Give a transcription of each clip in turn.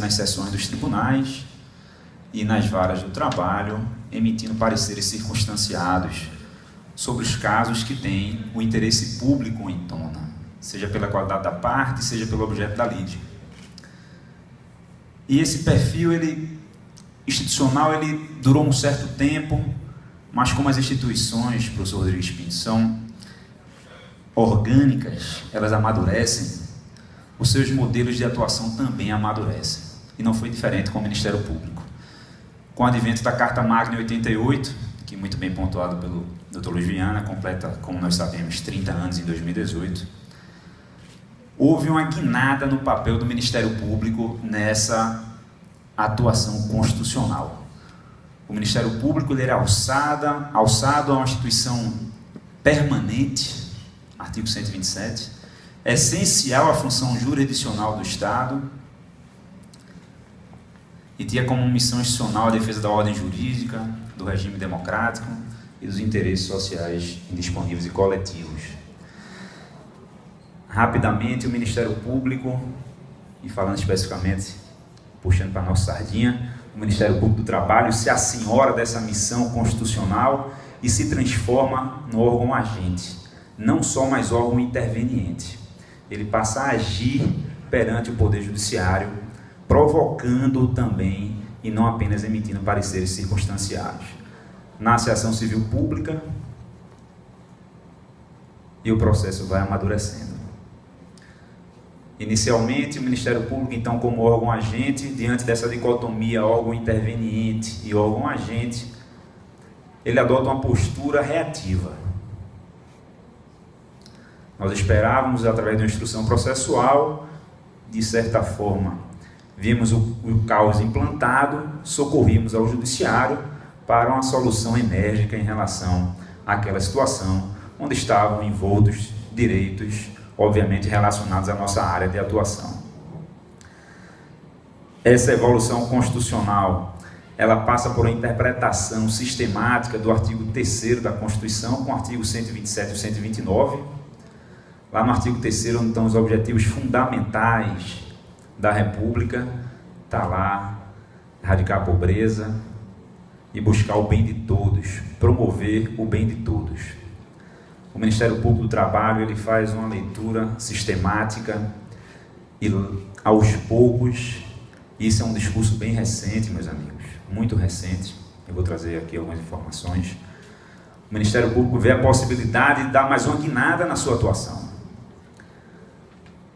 nas sessões dos tribunais e nas varas do trabalho, emitindo pareceres circunstanciados sobre os casos que têm o interesse público em tona, seja pela qualidade da parte, seja pelo objeto da lide. E esse perfil institucional durou um certo tempo, mas como as instituições, professor Rodrigues Pinto, são orgânicas, elas amadurecem, os seus modelos de atuação também amadurecem. E não foi diferente com o Ministério Público. Com o advento da Carta Magna em 88, que muito bem pontuado pelo Dr. Luiz Viana, completa, como nós sabemos, 30 anos em 2018, houve uma guinada no papel do Ministério Público nessa atuação constitucional. O Ministério Público era alçado a uma instituição permanente, artigo 127, essencial à função jurisdicional do Estado e tinha como missão institucional a defesa da ordem jurídica, do regime democrático e dos interesses sociais indisponíveis e coletivos. Rapidamente, o Ministério Público, e falando especificamente, puxando para a nossa sardinha, o Ministério Público do Trabalho se assenhora dessa missão constitucional e se transforma no órgão agente, não só mais órgão interveniente. Ele passa a agir perante o Poder Judiciário, provocando também e não apenas emitindo pareceres circunstanciados. Nasce a ação civil pública e o processo vai amadurecendo. Inicialmente, o Ministério Público, então, como órgão agente, diante dessa dicotomia órgão interveniente e órgão agente, ele adota uma postura reativa. Nós esperávamos, através de uma instrução processual, de certa forma, vimos o caos implantado, socorrimos ao Judiciário para uma solução enérgica em relação àquela situação, onde estavam envoltos direitos, obviamente, relacionados à nossa área de atuação. Essa evolução constitucional, ela passa por uma interpretação sistemática do artigo 3º da Constituição, com o artigo 127 e 129, lá no artigo 3º, onde estão os objetivos fundamentais da República, está lá, erradicar a pobreza e buscar o bem de todos, promover o bem de todos. O Ministério Público do Trabalho, ele faz uma leitura sistemática e, aos poucos, isso é um discurso bem recente, meus amigos, muito recente, eu vou trazer aqui algumas informações. O Ministério Público vê a possibilidade de dar mais uma guinada na sua atuação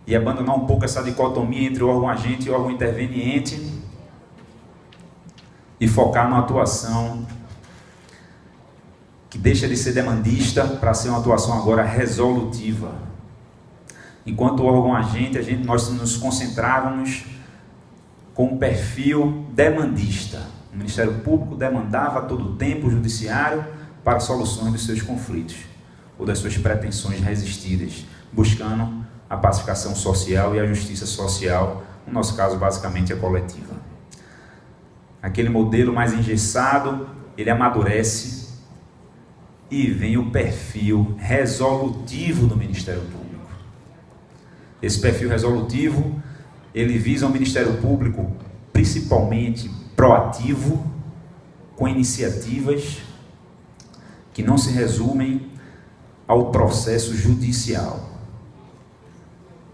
e abandonar um pouco essa dicotomia entre o órgão agente e o órgão interveniente e focar numa atuação que deixa de ser demandista para ser uma atuação agora resolutiva. Enquanto o órgão agente, nós nos concentrávamos com um perfil demandista. O Ministério Público demandava a todo tempo o Judiciário para soluções dos seus conflitos ou das suas pretensões resistidas, buscando a pacificação social e a justiça social, no nosso caso, basicamente, a coletiva. Aquele modelo mais engessado, ele amadurece e vem o perfil resolutivo do Ministério Público. Esse perfil resolutivo, ele visa um Ministério Público principalmente proativo, com iniciativas que não se resumem ao processo judicial.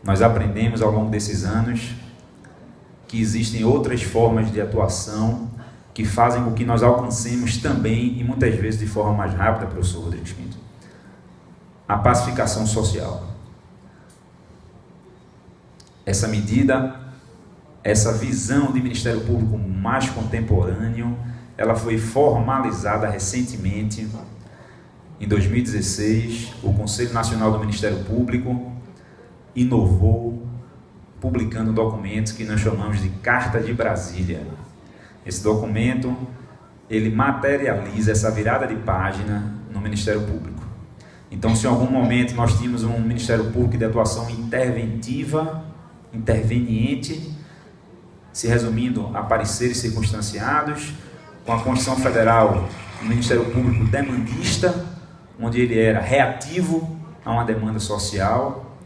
Nós aprendemos ao longo desses anos que existem outras formas de atuação que fazem com que nós alcancemos também, e muitas vezes de forma mais rápida, professor Rodrigues Pinto, a pacificação social. Essa medida, essa visão de Ministério Público mais contemporâneo, ela foi formalizada recentemente, em 2016, o Conselho Nacional do Ministério Público inovou, publicando documentos que nós chamamos de Carta de Brasília. Esse documento, ele materializa essa virada de página no Ministério Público. Então, se em algum momento nós tínhamos um Ministério Público de atuação interventiva, interveniente, se resumindo a pareceres circunstanciados, com a Constituição Federal, um Ministério Público demandista, onde ele era reativo a uma demanda social,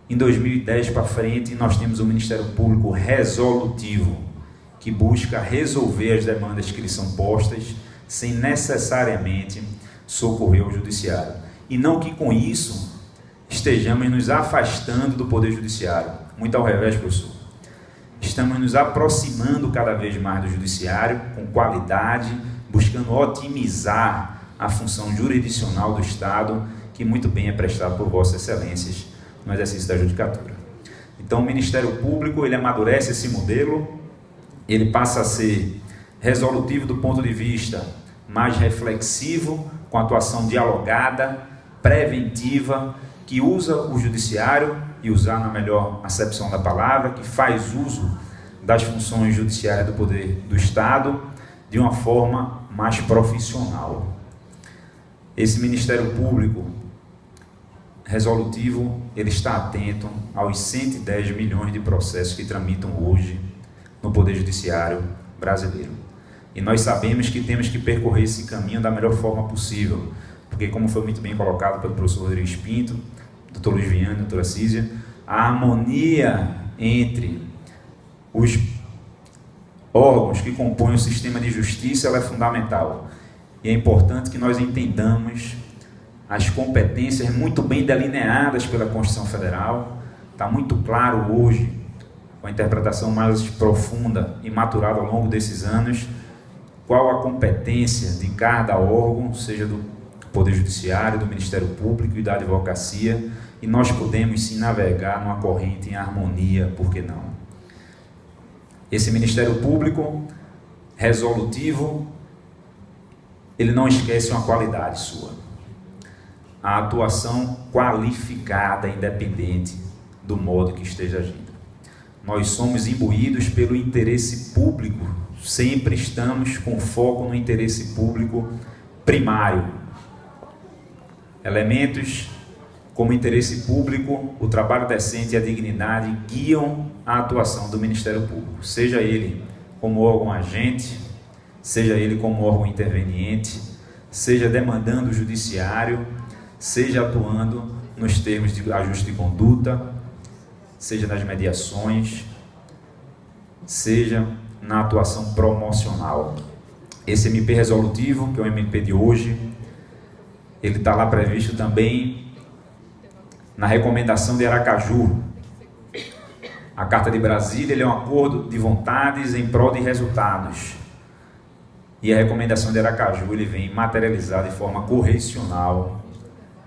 Em 2010 para frente, nós temos um Ministério Público resolutivo, que busca resolver as demandas que lhes são postas, sem necessariamente socorrer o Judiciário. E não que com isso estejamos nos afastando do Poder Judiciário. Muito ao revés, professor. Estamos nos aproximando cada vez mais do Judiciário, com qualidade, buscando otimizar a função jurisdicional do Estado, que muito bem é prestada por Vossas Excelências no exercício da judicatura. Então, o Ministério Público, ele amadurece esse modelo, ele passa a ser resolutivo do ponto de vista mais reflexivo, com atuação dialogada, preventiva, que usa o Judiciário, e usar na melhor acepção da palavra, que faz uso das funções judiciárias do poder do Estado de uma forma mais profissional. Esse Ministério Público resolutivo, ele está atento aos 110 milhões de processos que tramitam hoje no Poder Judiciário brasileiro. E nós sabemos que temos que percorrer esse caminho da melhor forma possível, porque, como foi muito bem colocado pelo professor Rodrigues Pinto, doutor Luiz Viana, doutora Císia, a harmonia entre os órgãos que compõem o sistema de justiça, ela é fundamental. E é importante que nós entendamos as competências muito bem delineadas pela Constituição Federal. Está muito claro hoje, com a interpretação mais profunda e maturada ao longo desses anos, qual a competência de cada órgão, seja do Poder Judiciário, do Ministério Público e da Advocacia, e nós podemos sim navegar numa corrente em harmonia, por que não? Esse Ministério Público resolutivo, ele não esquece uma qualidade sua: a atuação qualificada, independente do modo que esteja agindo. Nós somos imbuídos pelo interesse público, sempre estamos com foco no interesse público primário. Elementos como interesse público, o trabalho decente e a dignidade guiam a atuação do Ministério Público, seja ele como órgão agente, seja ele como órgão interveniente, seja demandando o judiciário, seja atuando nos termos de ajuste de conduta, seja nas mediações, seja na atuação promocional. Esse MP resolutivo, que é o MP de hoje, ele está lá previsto também na recomendação de Aracaju. A Carta de Brasília, ele é um acordo de vontades em prol de resultados. E a recomendação de Aracaju, ele vem materializar de forma correcional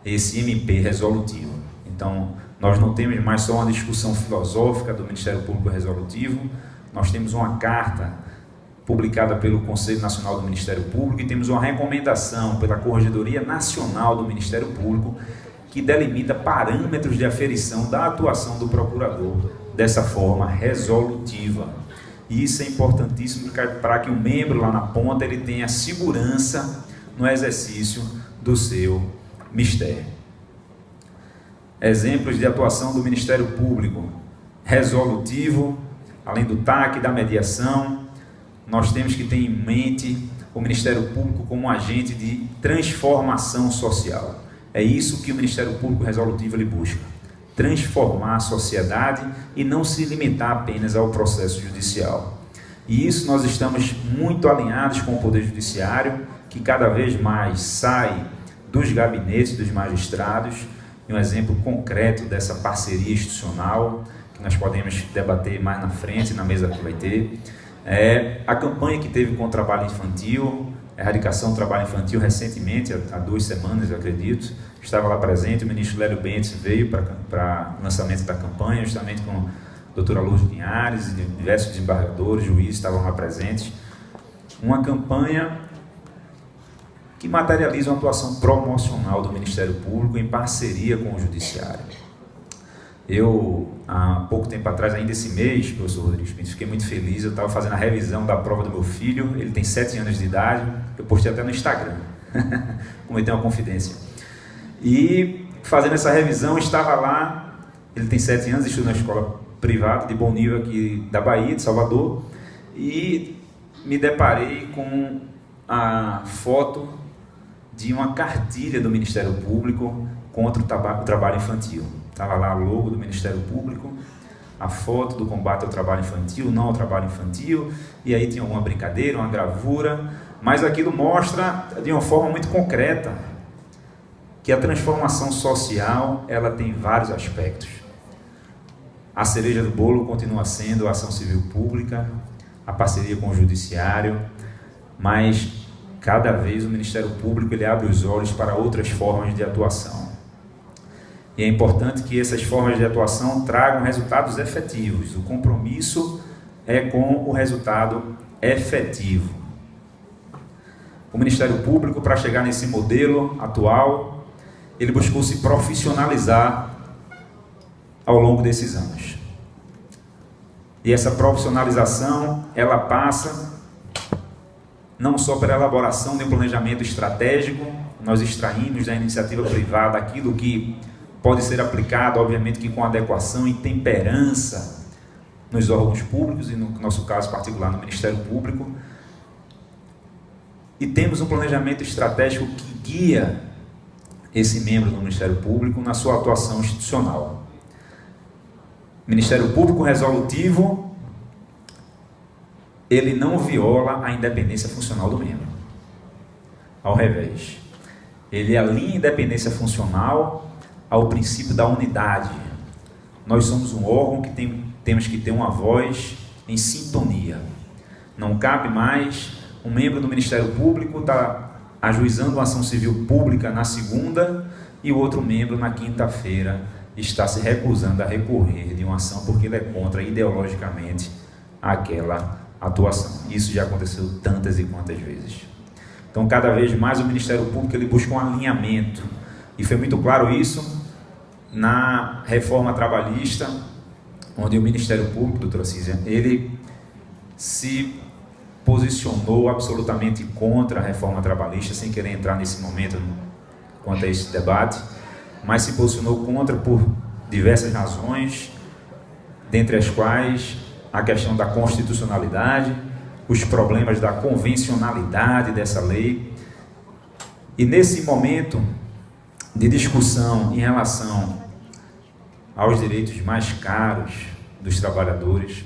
esse MP resolutivo. Então, nós não temos mais só uma discussão filosófica do Ministério Público Resolutivo, nós temos uma carta publicada pelo Conselho Nacional do Ministério Público e temos uma recomendação pela Corregedoria Nacional do Ministério Público que delimita parâmetros de aferição da atuação do procurador dessa forma resolutiva. E isso é importantíssimo para que o membro lá na ponta ele tenha segurança no exercício do seu mistério. Exemplos de atuação do Ministério Público resolutivo, além do TAC, da mediação, nós temos que ter em mente o Ministério Público como um agente de transformação social. É isso que o Ministério Público resolutivo ele busca: transformar a sociedade e não se limitar apenas ao processo judicial. E isso nós estamos muito alinhados com o Poder Judiciário, que cada vez mais sai dos gabinetes dos magistrados. E um exemplo concreto dessa parceria institucional, que nós podemos debater mais na frente, na mesa que vai ter, é a campanha que teve com o trabalho infantil, a erradicação do trabalho infantil recentemente, há 2 semanas, eu acredito. Estava lá presente, o ministro Lélio Bentes veio para o lançamento da campanha, justamente com a doutora Lourdes Linhares e diversos desembargadores, juízes estavam lá presentes. Uma campanha que materializa uma atuação promocional do Ministério Público em parceria com o Judiciário. Eu, há pouco tempo atrás, ainda esse mês, professor Rodrigues Pinto, fiquei muito feliz. Eu estava fazendo a revisão da prova do meu filho, ele tem 7 anos de idade, eu postei até no Instagram, como ele tem uma confidência. E fazendo essa revisão, estava lá, ele tem 7 anos, estuda na escola privada de bom nível aqui da Bahia, de Salvador, e me deparei com a foto de uma cartilha do Ministério Público contra o trabalho infantil. Estava lá o logo do Ministério Público, a foto do combate ao trabalho infantil, não ao trabalho infantil, e aí tinha uma brincadeira, uma gravura, mas aquilo mostra de uma forma muito concreta que a transformação social, ela tem vários aspectos. A cereja do bolo continua sendo a ação civil pública, a parceria com o judiciário, mas cada vez o Ministério Público ele abre os olhos para outras formas de atuação. E é importante que essas formas de atuação tragam resultados efetivos. O compromisso é com o resultado efetivo. O Ministério Público, para chegar nesse modelo atual, ele buscou se profissionalizar ao longo desses anos. E essa profissionalização, ela passa não só pela elaboração de um planejamento estratégico, nós extraímos da iniciativa privada aquilo que pode ser aplicado, obviamente que com adequação e temperança nos órgãos públicos e no nosso caso particular no Ministério Público, e temos um planejamento estratégico que guia esse membro do Ministério Público na sua atuação institucional. Ministério Público resolutivo, ele não viola a independência funcional do membro. Ao revés, ele alinha a independência funcional ao princípio da unidade. Nós somos um órgão que temos que ter uma voz em sintonia. Não cabe mais um membro do Ministério Público estar ajuizando uma ação civil pública na segunda e o outro membro na quinta-feira está se recusando a recorrer de uma ação porque ele é contra ideologicamente aquela atuação. Isso já aconteceu tantas e quantas vezes. Então, cada vez mais o Ministério Público ele busca um alinhamento, e foi muito claro isso na reforma trabalhista, onde o Ministério Público, doutora Císia, ele se posicionou absolutamente contra a reforma trabalhista, sem querer entrar nesse momento quanto a esse debate, mas se posicionou contra por diversas razões, dentre as quais a questão da constitucionalidade, os problemas da convencionalidade dessa lei. E nesse momento de discussão em relação aos direitos mais caros dos trabalhadores,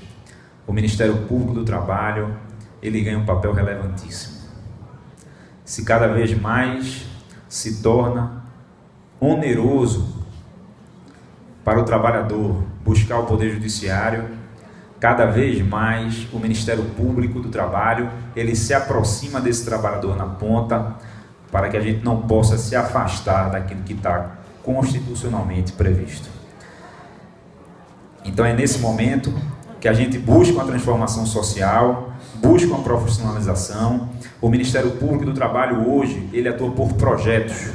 o Ministério Público do Trabalho ele ganha um papel relevantíssimo. Se cada vez mais se torna oneroso para o trabalhador buscar o Poder Judiciário, cada vez mais o Ministério Público do Trabalho ele se aproxima desse trabalhador na ponta, para que a gente não possa se afastar daquilo que está constitucionalmente previsto. Então é nesse momento que a gente busca uma transformação social, busca uma profissionalização. O Ministério Público do Trabalho hoje, ele atua por projetos.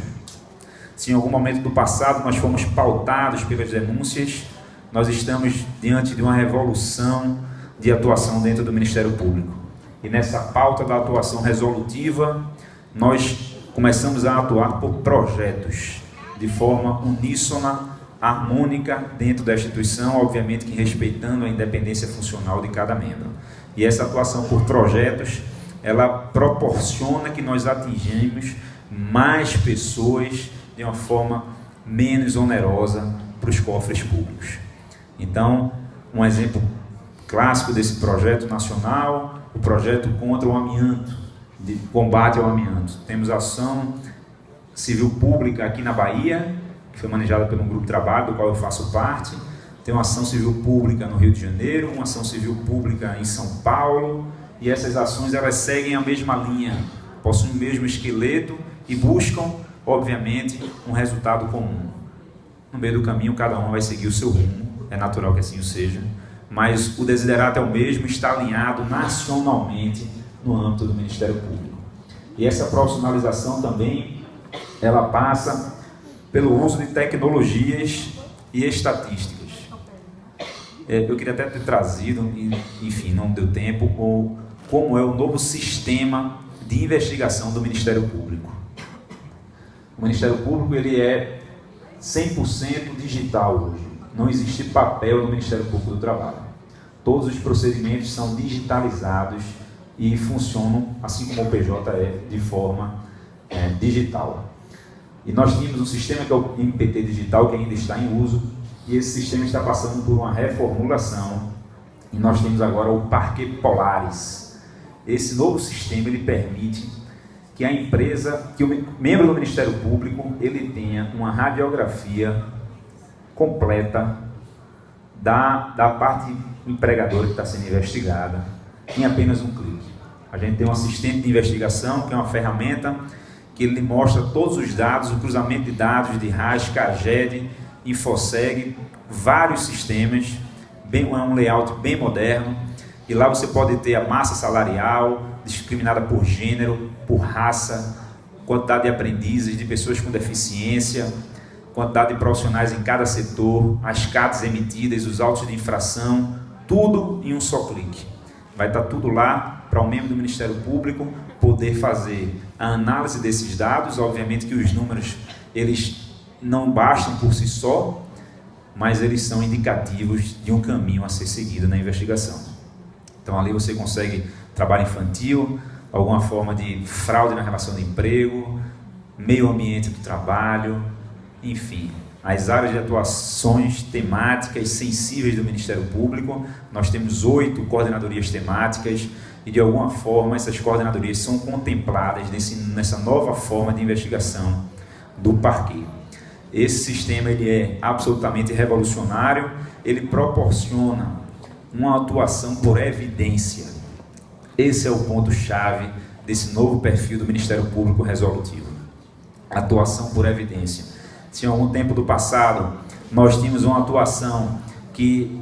Se em algum momento do passado nós fomos pautados pelas denúncias, nós estamos diante de uma revolução de atuação dentro do Ministério Público. E nessa pauta da atuação resolutiva, nós começamos a atuar por projetos, de forma uníssona, harmônica dentro da instituição, obviamente que respeitando a independência funcional de cada membro. E essa atuação por projetos, ela proporciona que nós atingimos mais pessoas de uma forma menos onerosa para os cofres públicos. Então, um exemplo clássico desse projeto nacional, o projeto contra o amianto, de combate ao amianto. Temos ação civil pública aqui na Bahia, que foi manejada por um grupo de trabalho do qual eu faço parte. Tem uma ação civil pública no Rio de Janeiro, uma ação civil pública em São Paulo, e essas ações elas seguem a mesma linha, possuem o mesmo esqueleto e buscam, obviamente, um resultado comum. No meio do caminho, cada um vai seguir o seu rumo, é natural que assim o seja, mas o desiderato é o mesmo, está alinhado nacionalmente no âmbito do Ministério Público. E essa profissionalização também, ela passa pelo uso de tecnologias e estatísticas. Eu queria até ter trazido, enfim, não deu tempo, como é o novo sistema de investigação do Ministério Público. O Ministério Público ele é 100% digital hoje. Não existe papel no Ministério Público do Trabalho. Todos os procedimentos são digitalizados e funcionam, assim como o PJ é, de forma digital. E nós tínhamos um sistema que é o MPT digital, que ainda está em uso, e esse sistema está passando por uma reformulação, e nós temos agora o Parquet Polaris. Esse novo sistema ele permite que a empresa, que o membro do Ministério Público, ele tenha uma radiografia completa da parte empregadora que está sendo investigada em apenas um clique. A gente tem um assistente de investigação, que é uma ferramenta que ele mostra todos os dados, o cruzamento de dados de RAS, CAGED, InfoSeg, vários sistemas, um layout bem moderno, e lá você pode ter a massa salarial, discriminada por gênero, por raça, quantidade de aprendizes, de pessoas com deficiência, quantidade de profissionais em cada setor, as CATs emitidas, os autos de infração, tudo em um só clique. Vai estar tudo lá para o membro do Ministério Público poder fazer a análise desses dados. Obviamente que os números, eles não bastam por si só, mas eles são indicativos de um caminho a ser seguido na investigação. Então ali você consegue trabalho infantil, alguma forma de fraude na relação de emprego, meio ambiente do trabalho, enfim, as áreas de atuações temáticas sensíveis do Ministério Público. Nós temos 8 coordenadorias temáticas e de alguma forma essas coordenadorias são contempladas nessa nova forma de investigação do Parquet. Esse sistema ele é absolutamente revolucionário, ele proporciona uma atuação por evidência. Esse é o ponto-chave desse novo perfil do Ministério Público resolutivo. Atuação por evidência. Se em algum tempo do passado nós tínhamos uma atuação que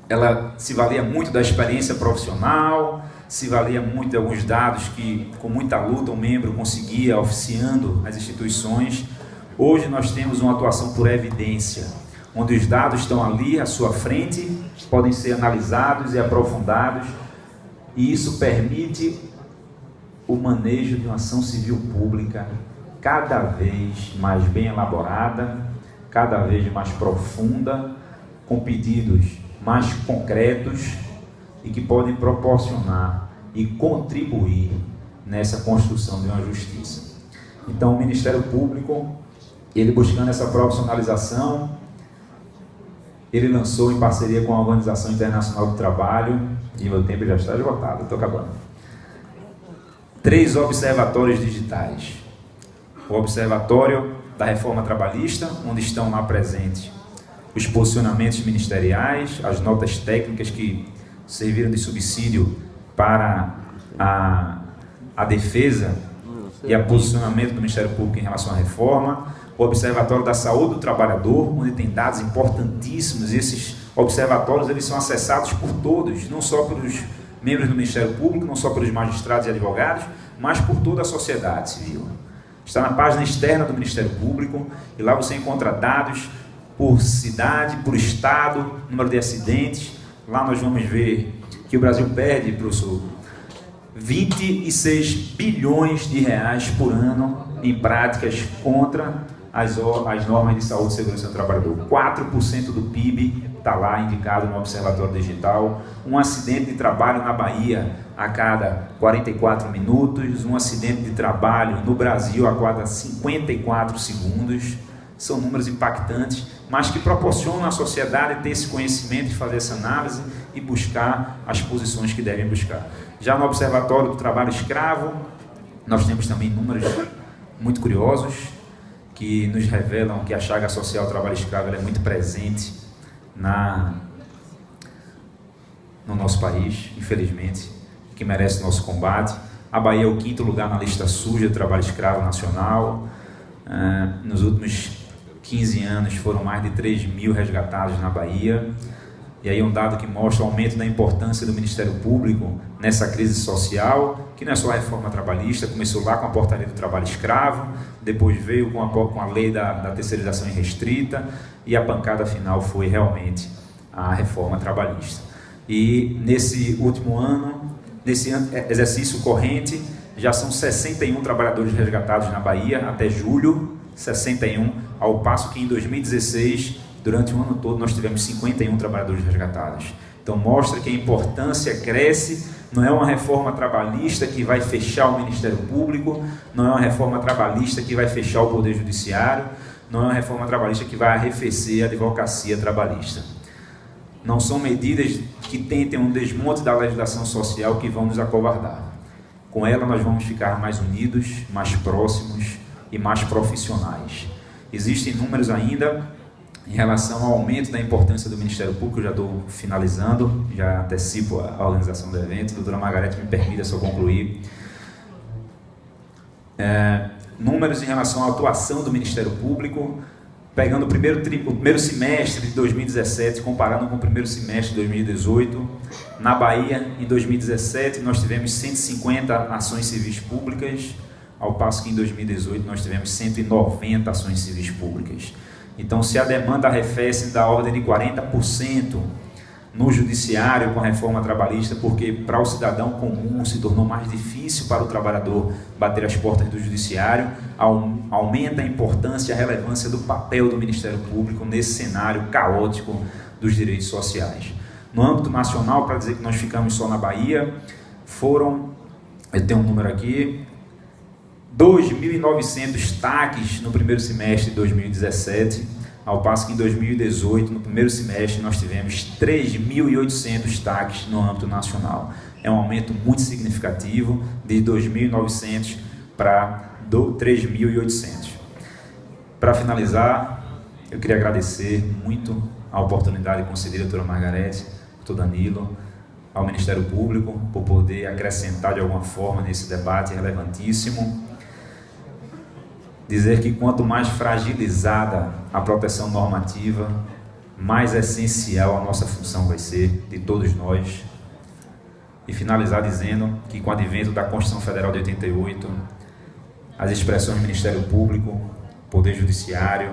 ela se valia muito da experiência profissional, se valia muito de alguns dados que com muita luta o membro conseguia oficiando as instituições, hoje nós temos uma atuação por evidência, onde os dados estão ali à sua frente, podem ser analisados e aprofundados, e isso permite o manejo de uma ação civil pública cada vez mais bem elaborada, cada vez mais profunda, com pedidos mais concretos e que podem proporcionar e contribuir nessa construção de uma justiça. Então, o Ministério Público, ele buscando essa profissionalização, ele lançou em parceria com a Organização Internacional do Trabalho, e o meu tempo já está esgotado, estou acabando, 3 observatórios digitais. O Observatório da Reforma Trabalhista, onde estão lá presentes os posicionamentos ministeriais, as notas técnicas que serviram de subsídio para a defesa e o posicionamento do Ministério Público em relação à reforma. O Observatório da Saúde do Trabalhador, onde tem dados importantíssimos. Esses observatórios eles são acessados por todos, não só pelos membros do Ministério Público, não só pelos magistrados e advogados, mas por toda a sociedade civil. Está na página externa do Ministério Público e lá você encontra dados por cidade, por estado, número de acidentes. Lá nós vamos ver que o Brasil perde, professor, 26 bilhões de reais por ano em práticas contra as normas de saúde e segurança do trabalhador. 4% do PIB está lá indicado no Observatório Digital. Um acidente de trabalho na Bahia a cada 44 minutos, um acidente de trabalho no Brasil a cada 54 segundos. São números impactantes, mas que proporcionam à sociedade ter esse conhecimento, de fazer essa análise e buscar as posições que devem buscar. Já no Observatório do Trabalho Escravo, nós temos também números muito curiosos, que nos revelam que a chaga social do trabalho escravo ela é muito presente no nosso país, infelizmente, que merece nosso combate. A Bahia é o 5º lugar na lista suja do trabalho escravo nacional. Nos últimos 15 anos foram mais de 3.000 resgatados na Bahia. E aí um dado que mostra o aumento da importância do Ministério Público nessa crise social, que não é só a reforma trabalhista, começou lá com a portaria do trabalho escravo, depois veio com a lei da terceirização irrestrita, e a pancada final foi realmente a reforma trabalhista. E nesse último ano, nesse exercício corrente, já são 61 trabalhadores resgatados na Bahia, até julho, 61, ao passo que em 2016, durante o ano todo, nós tivemos 51 trabalhadores resgatados. Então mostra que a importância cresce, não é uma reforma trabalhista que vai fechar o Ministério Público, não é uma reforma trabalhista que vai fechar o Poder Judiciário, não é uma reforma trabalhista que vai arrefecer a advocacia trabalhista. Não são medidas que tentem um desmonte da legislação social que vão nos acovardar. Com ela nós vamos ficar mais unidos, mais próximos e mais profissionais. Existem números ainda em relação ao aumento da importância do Ministério Público. Eu já estou finalizando, já antecipo a organização do evento. Doutora Margarete, me permita só concluir. Números em relação à atuação do Ministério Público, pegando o primeiro semestre de 2017, comparando com o primeiro semestre de 2018. Na Bahia, em 2017, nós tivemos 150 ações civis públicas, ao passo que em 2018 nós tivemos 190 ações civis públicas. Então, se a demanda arrefece da ordem de 40% no judiciário com a reforma trabalhista, porque para o cidadão comum se tornou mais difícil para o trabalhador bater as portas do judiciário, aumenta a importância e a relevância do papel do Ministério Público nesse cenário caótico dos direitos sociais. No âmbito nacional, para dizer que nós ficamos só na Bahia, eu tenho um número aqui, 2.900 TACs no primeiro semestre de 2017, ao passo que em 2018, no primeiro semestre, nós tivemos 3.800 TACs no âmbito nacional. É um aumento muito significativo, de 2.900 para 3.800. Para finalizar, eu queria agradecer muito a oportunidade concedida à doutora Margarete, ao doutor Danilo, ao Ministério Público, por poder acrescentar de alguma forma nesse debate relevantíssimo. Dizer que quanto mais fragilizada a proteção normativa, mais essencial a nossa função vai ser, de todos nós. E finalizar dizendo que com o advento da Constituição Federal de 88, as expressões do Ministério Público, Poder Judiciário,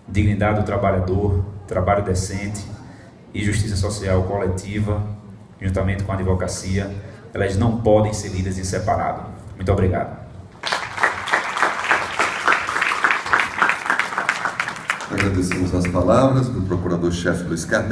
dignidade do trabalhador, trabalho decente e justiça social coletiva, juntamente com a advocacia, elas não podem ser lidas em separado. Muito obrigado. Agradecemos as palavras do Procurador-Chefe Luiz Carneiro.